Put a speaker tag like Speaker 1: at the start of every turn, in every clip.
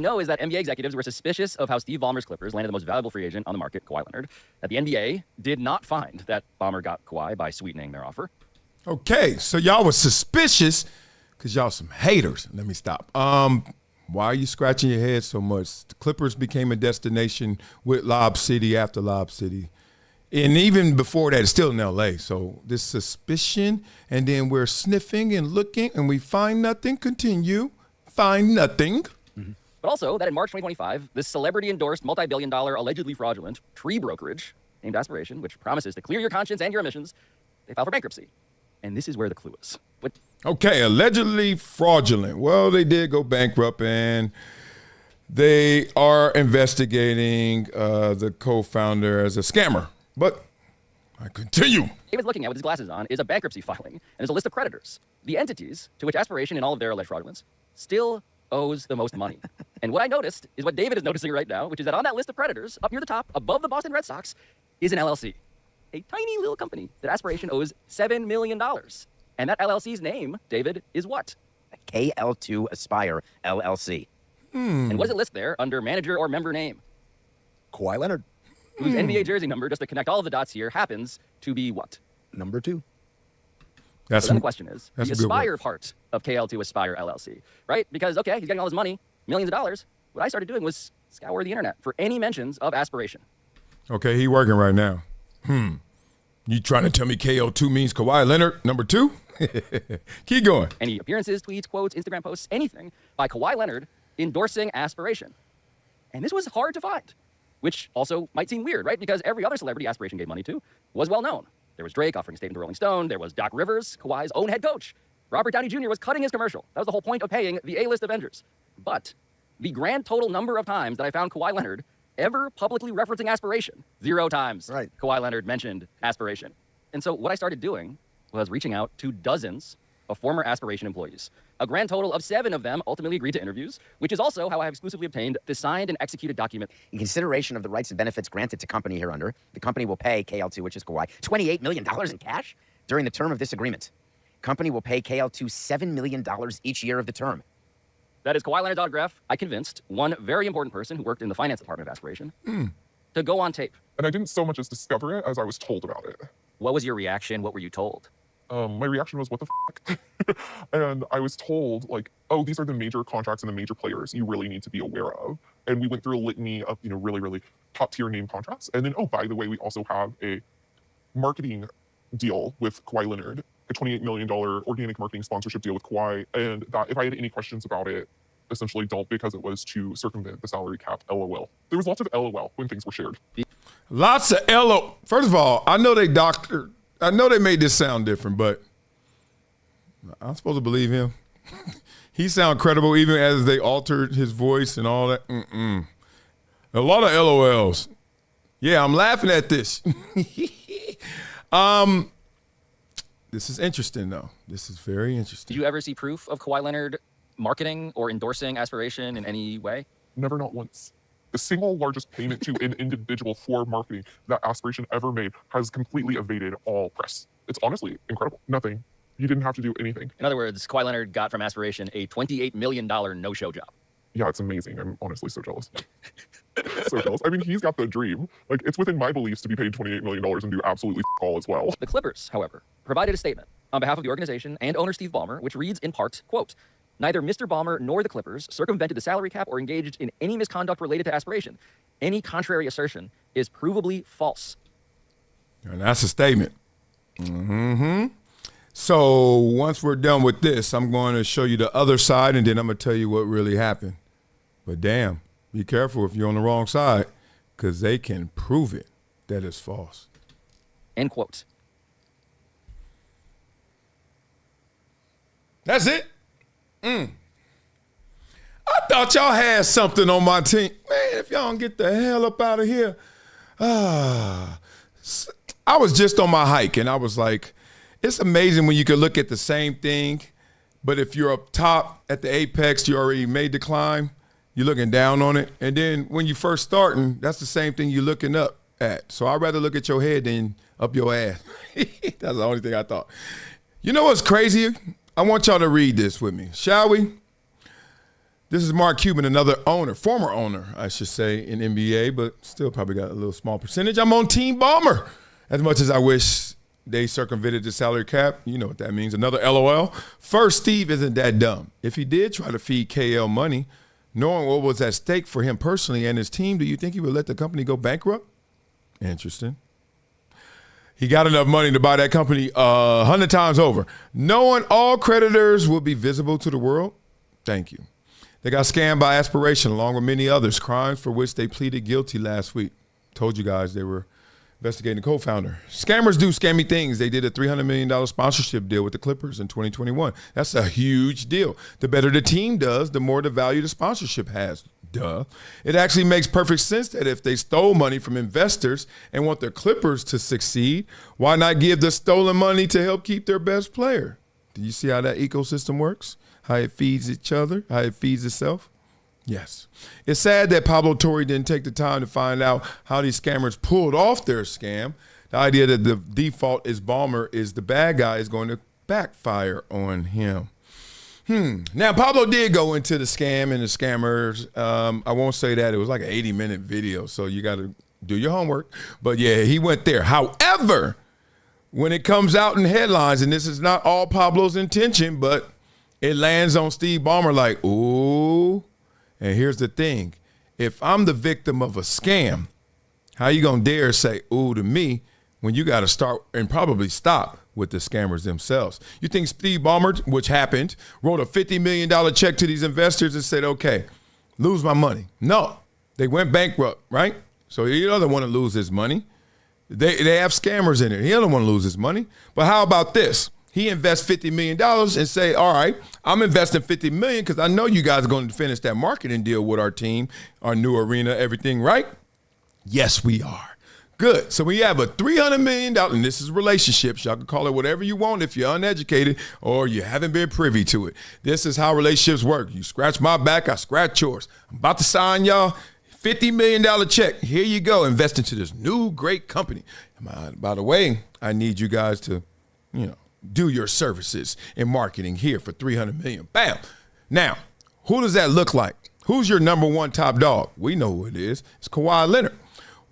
Speaker 1: know is that NBA executives were suspicious of how Steve Ballmer's Clippers landed the most valuable free agent on the market, Kawhi Leonard. That the NBA did not find that Ballmer got Kawhi by sweetening their offer.
Speaker 2: Okay, so y'all was suspicious because y'all some haters. Let me stop. Why are you scratching your head so much? The Clippers became a destination with Lob City after Lob City. And even before that, it's still in L.A. So this suspicion, and then we're sniffing and looking, and we find nothing. Continue. Find nothing.
Speaker 1: But also that in March 2025, this celebrity-endorsed, multi-billion-dollar, allegedly fraudulent tree brokerage named Aspiration, which promises to clear your conscience and your emissions, they filed for bankruptcy. And this is where the clue is.
Speaker 2: Okay, allegedly fraudulent. Well, they did go bankrupt, and they are investigating the co-founder as a scammer. But I continue.
Speaker 1: David's looking at with his glasses on is a bankruptcy filing, and there's a list of creditors. The entities to which Aspiration and all of their alleged fraudulence still owes the most money. And what I noticed is what David is noticing right now, which is that on that list of creditors, up near the top, above the Boston Red Sox, is an LLC. A tiny little company that Aspiration owes $7 million. And that LLC's name, David, is what?
Speaker 3: KL2 Aspire LLC.
Speaker 1: And what does it list there under manager or member name?
Speaker 4: Kawhi Leonard.
Speaker 1: Whose NBA jersey number, just to connect all of the dots here, happens to be what?
Speaker 4: Number 2.
Speaker 1: So then the question is, the
Speaker 2: a good
Speaker 1: Aspire
Speaker 2: one.
Speaker 1: part of KL2 Aspire LLC, right? Because, okay, he's getting all his money, millions of dollars. What I started doing was scour the internet for any mentions of Aspiration.
Speaker 2: Okay, he working right now. You trying to tell me KO2 means Kawhi Leonard, number 2? Keep going.
Speaker 1: Any appearances, tweets, quotes, Instagram posts, anything by Kawhi Leonard endorsing Aspiration. And this was hard to find, which also might seem weird, right? Because every other celebrity Aspiration gave money to was well known. There was Drake offering a statement to Rolling Stone. There was Doc Rivers, Kawhi's own head coach. Robert Downey Jr. was cutting his commercial. That was the whole point of paying the A-list Avengers. But the grand total number of times that I found Kawhi Leonard ever publicly referencing Aspiration, 0 times
Speaker 4: Right.
Speaker 1: Kawhi Leonard mentioned Aspiration. And so what I started doing was reaching out to dozens of former Aspiration employees. A grand total of 7 of them ultimately agreed to interviews, which is also how I have exclusively obtained the signed and executed document.
Speaker 3: In consideration of the rights and benefits granted to company hereunder, the company will pay KL2, which is Kawhi, $28 million in cash during the term of this agreement. Company will pay KL2 $7 million each year of the term.
Speaker 1: That is Kawhi Leonard's autograph. I convinced one very important person who worked in the finance department of Aspiration to go on tape.
Speaker 5: And I didn't so much as discover it as I was told about it.
Speaker 1: What was your reaction? What were you told?
Speaker 5: My reaction was, what the f***? And I was told, like, oh, these are the major contracts and the major players you really need to be aware of. And we went through a litany of, really, really top tier name contracts. And then, oh, by the way, we also have a marketing deal with Kawhi Leonard, a $28 million organic marketing sponsorship deal with Kawhi. And that if I had any questions about it, essentially don't, because it was to circumvent the salary cap, LOL. There was lots of LOL when things were shared.
Speaker 2: Lots of LO. First of all, I know they made this sound different, but I'm supposed to believe him. He sound credible even as they altered his voice and all that. A lot of LOLs. Yeah, I'm laughing at this. This is interesting, though. This is very interesting.
Speaker 1: Did you ever see proof of Kawhi Leonard marketing or endorsing Aspiration in any way?
Speaker 5: Never, not once. The single largest payment to an individual for marketing that Aspiration ever made has completely evaded all press. It's honestly incredible. Nothing. You didn't have to do anything.
Speaker 1: In other words, Kawhi Leonard got from Aspiration a $28 million no-show job.
Speaker 5: Yeah, it's amazing. I'm honestly so jealous. So jealous. I mean, he's got the dream. Like, it's within my beliefs to be paid $28 million and do absolutely all as well.
Speaker 1: The Clippers, however, provided a statement on behalf of the organization and owner Steve Ballmer, which reads in part, quote, "Neither Mr. Ballmer nor the Clippers circumvented the salary cap or engaged in any misconduct related to Aspiration. Any contrary assertion is provably false."
Speaker 2: And that's a statement. So once we're done with this, I'm going to show you the other side, and then I'm going to tell you what really happened. But damn, be careful if you're on the wrong side, because they can prove it that it's false.
Speaker 1: End quote.
Speaker 2: That's it? I thought y'all had something on my team. Man, if y'all don't get the hell up out of here. I was just on my hike, and I was like, it's amazing when you can look at the same thing, but if you're up top at the apex, you already made the climb, you're looking down on it. And then when you first starting, that's the same thing you're looking up at. So I'd rather look at your head than up your ass. That's the only thing I thought. You know what's crazy? I want y'all to read this with me, shall we? This is Mark Cuban, another owner, former owner, I should say, in NBA, but still probably got a little small percentage. I'm on Team Ballmer. As much as I wish they circumvented the salary cap, you know what that means. Another LOL. First, Steve isn't that dumb. If he did try to feed KL money, knowing what was at stake for him personally and his team, do you think he would let the company go bankrupt? Interesting. He got enough money to buy that company 100 times over. Knowing all creditors will be visible to the world, thank you. They got scammed by Aspiration along with many others, crimes for which they pleaded guilty last week. Told you guys they were investigating the co-founder. Scammers do scammy things. They did a $300 million sponsorship deal with the Clippers in 2021. That's a huge deal. The better the team does, the more the value the sponsorship has. Duh. It actually makes perfect sense that if they stole money from investors and want their Clippers to succeed, why not give the stolen money to help keep their best player? Do you see how that ecosystem works? How it feeds each other? How it feeds itself? Yes. It's sad that Pablo Torre didn't take the time to find out how these scammers pulled off their scam. The idea that the default is Ballmer is the bad guy is going to backfire on him. Now, Pablo did go into the scam and the scammers. I won't say that. It was like an 80-minute video, so you got to do your homework. But, yeah, he went there. However, when it comes out in headlines, and this is not all Pablo's intention, but it lands on Steve Ballmer like, ooh. And here's the thing. If I'm the victim of a scam, how you going to dare say, ooh, to me when you got to start and probably stop with the scammers themselves? You think Steve Ballmer, which happened, wrote a $50 million check to these investors and said, okay, lose my money? No. They went bankrupt, right? So he doesn't want to lose his money. They have scammers in it. He doesn't want to lose his money. But how about this? He invests $50 million and say, all right, I'm investing $50 million because I know you guys are going to finish that marketing deal with our team, our new arena, everything, right? Yes, we are. Good. So we have a $300 million, and this is relationships. Y'all can call it whatever you want if you're uneducated or you haven't been privy to it. This is how relationships work. You scratch my back, I scratch yours. I'm about to sign y'all $50 million check. Here you go. Invest into this new great company. By the way, I need you guys to, do your services in marketing here for $300 million. Bam. Now, who does that look like? Who's your number one top dog? We know who it is. It's Kawhi Leonard.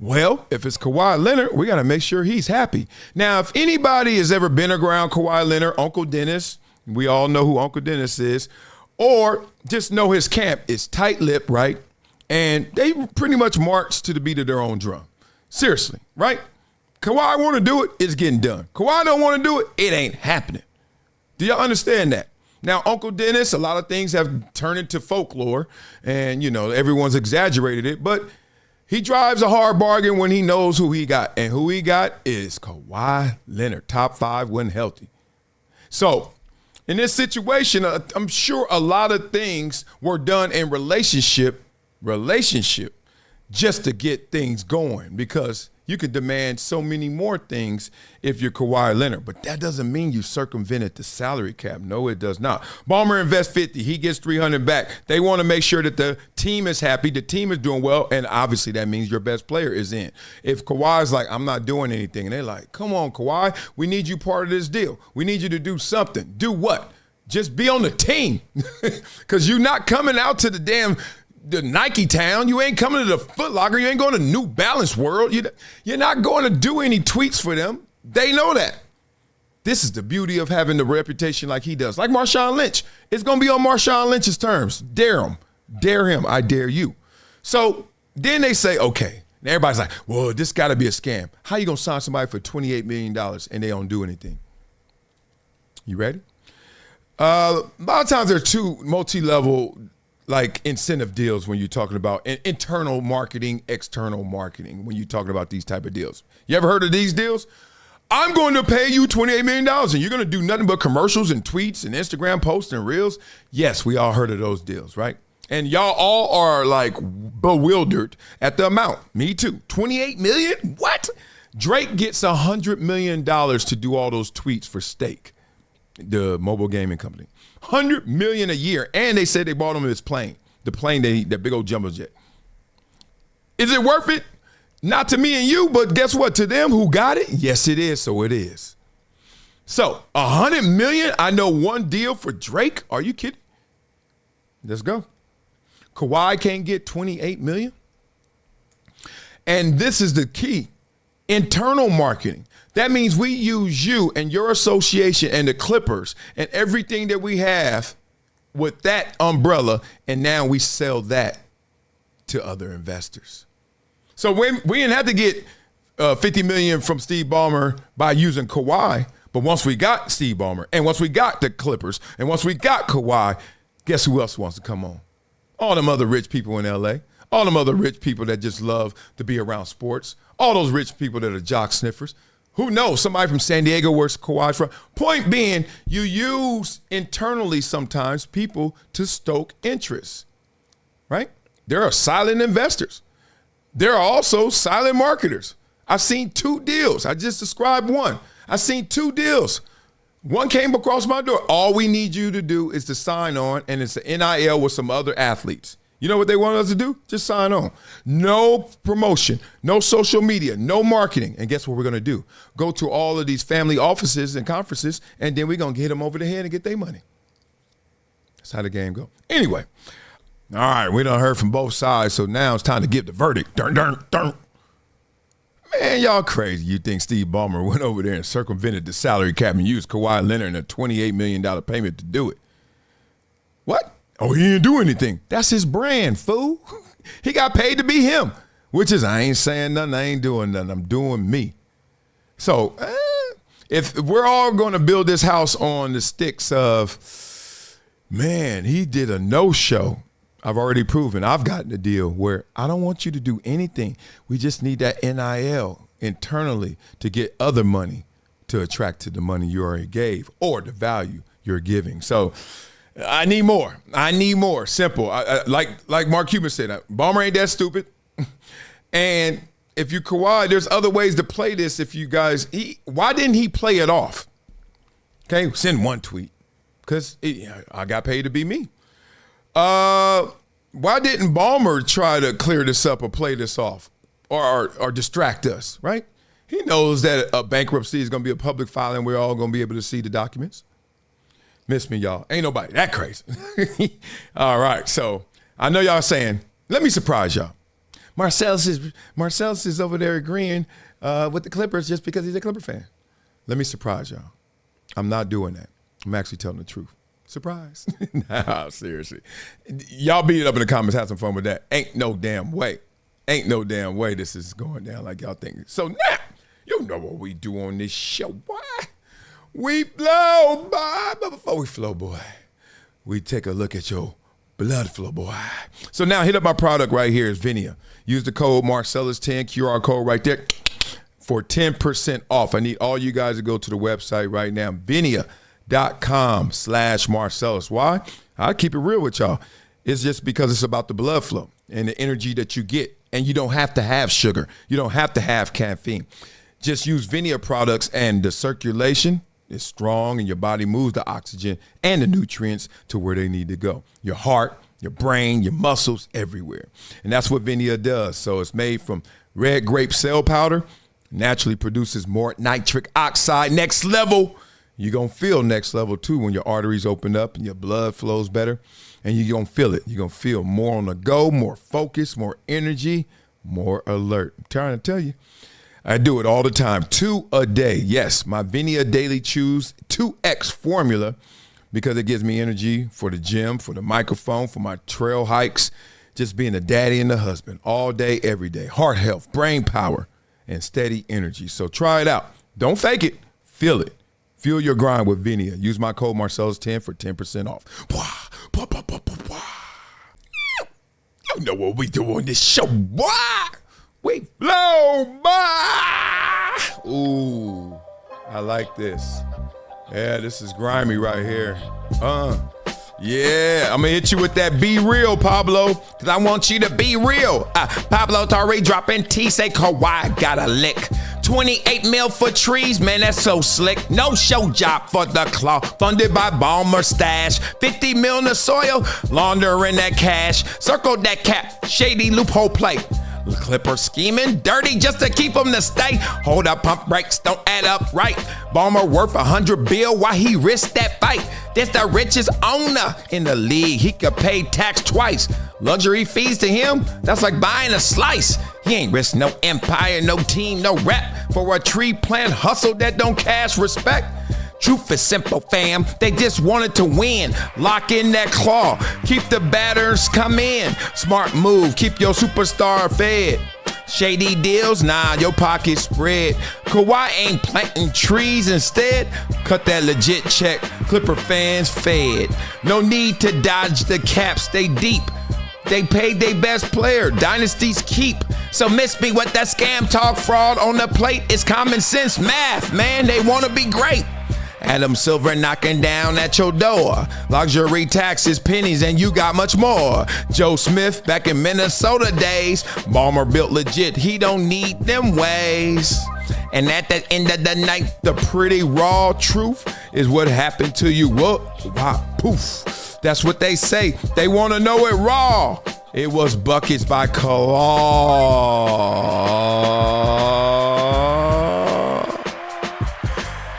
Speaker 2: Well, if it's Kawhi Leonard, we got to make sure he's happy. Now, if anybody has ever been around Kawhi Leonard, Uncle Dennis, we all know who Uncle Dennis is, or just know his camp is tight-lipped, right? And they pretty much march to the beat of their own drum. Seriously, right? Kawhi want to do it, it's getting done. Kawhi don't want to do it, it ain't happening. Do y'all understand that? Now, Uncle Dennis, a lot of things have turned into folklore, and, everyone's exaggerated it, but he drives a hard bargain when he knows who he got, and who he got is Kawhi Leonard, top 5 when healthy. So, in this situation, I'm sure a lot of things were done in relationship just to get things going, because you could demand so many more things if you're Kawhi Leonard, but that doesn't mean you circumvented the salary cap. No, it does not. Ballmer invests 50, he gets 300 back. They want to make sure that the team is happy, the team is doing well, and obviously that means your best player is in. If Kawhi's like, I'm not doing anything, and they're like, come on, Kawhi, we need you part of this deal. We need you to do something. Do what? Just be on the team, because you're not coming out to the Nike town. You ain't coming to the Foot Locker. You ain't going to New Balance World. You're not going to do any tweets for them. They know that. This is the beauty of having the reputation like he does. Like Marshawn Lynch. It's going to be on Marshawn Lynch's terms. Dare him. Dare him. I dare you. So then they say, okay. And everybody's like, well, this got to be a scam. How you going to sign somebody for $28 million and they don't do anything? You ready? A lot of times there are two multi-level incentive deals when you're talking about internal marketing, external marketing, when you're talking about these type of deals. You ever heard of these deals? I'm going to pay you $28 million and you're going to do nothing but commercials and tweets and Instagram posts and reels. Yes, we all heard of those deals, right? And y'all all are bewildered at the amount. Me too. $28 million? What? Drake gets $100 million to do all those tweets for Stake, the mobile gaming company. $100 million a year, and they said they bought him this plane, that big old jumbo jet. Is it worth it? Not to me and you, but guess what? To them who got it, yes, it is. So it is. So $100 million. I know one deal for Drake. Are you kidding? Let's go. Kawhi can't get $28 million? And this is the key. Internal marketing. That means we use you and your association and the Clippers and everything that we have with that umbrella, and now we sell that to other investors. So we didn't have to get $50 million from Steve Ballmer by using Kawhi, but once we got Steve Ballmer, and once we got the Clippers, and once we got Kawhi, guess who else wants to come on? All them other rich people in LA. All them other rich people that just love to be around sports. All those rich people that are jock sniffers. Who knows? Somebody from San Diego works Kawhi from. Point being, you use internally sometimes people to stoke interest, right? There are silent investors. There are also silent marketers. I've seen 2 deals. I just described one. I've seen 2 deals. One came across my door. All we need you to do is to sign on, and it's an NIL with some other athletes. You know what they want us to do? Just sign on. No promotion, no social media, no marketing. And guess what we're going to do? Go to all of these family offices and conferences, and then we're going to hit them over the head and get their money. That's how the game goes. Anyway, all right, we done heard from both sides, so now it's time to give the verdict. Dun, dun, dun. Man, y'all crazy. You think Steve Ballmer went over there and circumvented the salary cap and used Kawhi Leonard and a $28 million payment to do it? What? Oh, he didn't do anything. That's his brand, fool. He got paid to be him, which is I ain't saying nothing. I ain't doing nothing. I'm doing me. So if we're all going to build this house on the sticks of, man, he did a no-show. I've already proven I've gotten a deal where I don't want you to do anything. We just need that NIL internally to get other money to attract to the money you already gave or the value you're giving. So I need more. I need more. Simple. Like Mark Cuban said, Ballmer ain't that stupid. And if you Kawhi, there's other ways to play this. If you guys, why didn't he play it off? Okay, send one tweet because I got paid to be me. Why didn't Ballmer try to clear this up or play this off or distract us, right? He knows that a bankruptcy is going to be a public filing. We're all going to be able to see the documents. Miss me, y'all. Ain't nobody that crazy. All right, so I know y'all saying, let me surprise y'all. Marcellus is over there agreeing with the Clippers just because he's a Clipper fan. Let me surprise y'all. I'm not doing that. I'm actually telling the truth. Surprise. Nah, seriously. Y'all beat it up in the comments. Have some fun with that. Ain't no damn way. Ain't no damn way this is going down like y'all think. So now, you know what we do on this show, boy. We flow, boy. But before we flow, boy, we take a look at your blood flow, boy. So now hit up my product right here. It's Vinia. Use the code Marcellus10, QR code right there, for 10% off. I need all you guys to go to the website right now, Vinia.com/Marcellus. Why? I keep it real with y'all. It's just because it's about the blood flow and the energy that you get. And you don't have to have sugar. You don't have to have caffeine. Just use Vinia products and the circulation is strong and your body moves the oxygen and the nutrients to where they need to go. Your heart, your brain, your muscles, everywhere. And that's what Vinia does. So it's made from red grape cell powder, naturally produces more nitric oxide. Next level. You're going to feel next level too when your arteries open up and your blood flows better. And you're going to feel it. You're going to feel more on the go, more focus, more energy, more alert. I'm trying to tell you. I do it all the time. 2 a day. Yes, my Vinia Daily Chews 2X formula because it gives me energy for the gym, for the microphone, for my trail hikes, just being a daddy and a husband all day, every day. Heart health, brain power, and steady energy. So try it out. Don't fake it. Feel it. Fuel your grind with Vinia. Use my code Marcellus10 for 10% off. You know what we do on this show, boy. We flow, boy. Ooh, I like this. Yeah, this is grimy right here. Yeah, I'm going to hit you with that Be Real, Pablo, because I want you to be real. Pablo Torre dropping T, say Kawhi got a lick. 28 mil for trees, man, that's so slick. No show job for the claw, funded by Ballmer stash. 50 mil in the soil, laundering that cash. Circle that cap, shady loophole play. Clipper scheming dirty just to keep them to stay. Hold up, pump brakes don't add up right. Ballmer worth $100 billion, why he risked that fight? This the richest owner in the league. He could pay tax twice Luxury fees to him, that's like buying a slice. He ain't risk no empire, no team, no rep for a tree plant hustle that don't cash respect. Truth is simple, fam. They just wanted to win. Lock in that claw. Keep the batters come in. Smart move. Keep your superstar fed. Shady deals, nah, your pocket's spread. Kawhi ain't planting trees instead. Cut that legit check. Clipper fans fed. No need to dodge the cap. Stay deep. They paid their best player. Dynasties keep. So miss me with that scam talk, fraud on the plate. It's common sense math, man. They want to be great. Adam Silver knocking down at your door. Luxury taxes, pennies, and you got much more. Joe Smith back in Minnesota days. Ballmer built legit, he don't need them ways. And at the end of the night, the pretty raw truth is what happened to you. Whoop, wow, poof. That's what they say. They want to know it raw. It was buckets by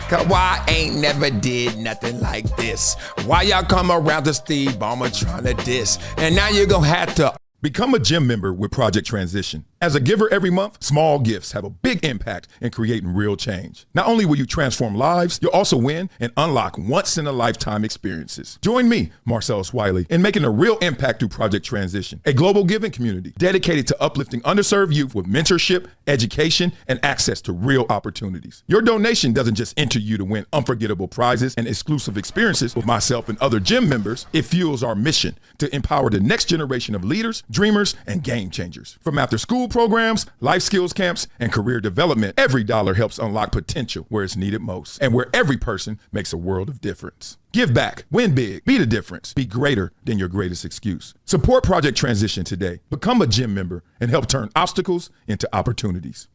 Speaker 2: Kawhi ain't never did nothing like this. Why y'all come around to Steve Ballmer trying to diss? And now you're gonna have to become a gym member with Project Transition. As a giver every month, small gifts have a big impact in creating real change. Not only will you transform lives, you'll also win and unlock once-in-a-lifetime experiences. Join me, Marcellus Wiley, in making a real impact through Project Transition, a global giving community dedicated to uplifting underserved youth with mentorship, education, and access to real opportunities. Your donation doesn't just enter you to win unforgettable prizes and exclusive experiences with myself and other gym members. It fuels our mission to empower the next generation of leaders, dreamers, and game changers. From after-school programs, life skills camps, and career development, every dollar helps unlock potential where it's needed most and where every person makes a world of difference. Give back, win big, be the difference, be greater than your greatest excuse. Support Project Transition today. Become a gym member and help turn obstacles into opportunities.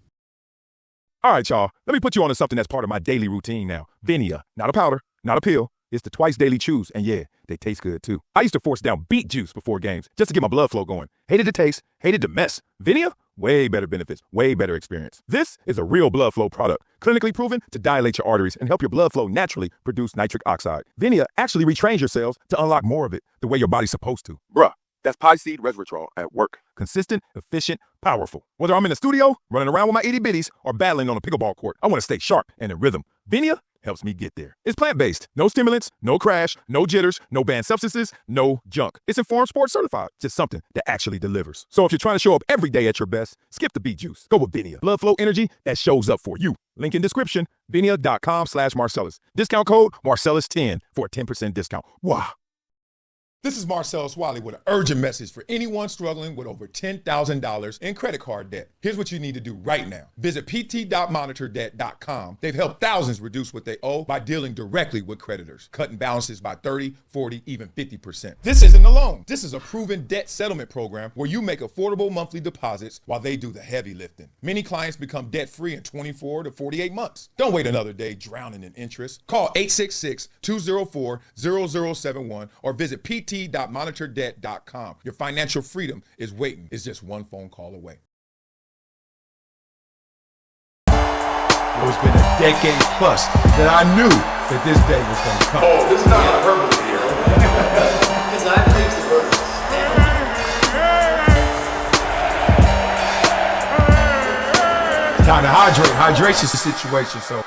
Speaker 6: All right, y'all, let me put you on to something that's part of my daily routine now. Vinia, not a powder, not a pill. It's the twice daily chews, and yeah, they taste good too. I used to force down beet juice before games just to get my blood flow going. Hated the taste, hated the mess. Vinia, way better benefits, way better experience. This is a real blood flow product, clinically proven to dilate your arteries and help your blood flow naturally produce nitric oxide. Vinia actually retrains your cells to unlock more of it the way your body's supposed to. Bruh, that's pie seed resveratrol at work. Consistent, efficient, powerful. Whether I'm in the studio, running around with my itty bitties, or battling on a pickleball court, I want to stay sharp and in rhythm. Vinia helps me get there. It's plant-based. No stimulants, no crash, no jitters, no banned substances, no junk. It's Informed Sports certified. Just something that actually delivers. So if you're trying to show up every day at your best, skip the beet juice. Go with Vinia. Blood flow energy that shows up for you. Link in description, vinia.com/Marcellus. Discount code Marcellus10 for a 10% discount. Wow.
Speaker 2: This is Marcellus Wiley with an urgent message for anyone struggling with over $10,000 in credit card debt. Here's what you need to do right now. Visit pt.monitordebt.com. They've helped thousands reduce what they owe by dealing directly with creditors, cutting balances by 30, 40, even 50%. This isn't a loan. This is a proven debt settlement program where you make affordable monthly deposits while they do the heavy lifting. Many clients become debt-free in 24 to 48 months. Don't wait another day drowning in interest. Call 866-204-0071 or visit pt.monitordebt.com. Your financial freedom is waiting. It's just one phone call away.
Speaker 6: It's been a decade plus that I knew that this day was going to come.
Speaker 2: Oh, this is not hyperbole here.
Speaker 7: Because I believe the purpose.
Speaker 2: Time to hydrate. Hydration's the situation, so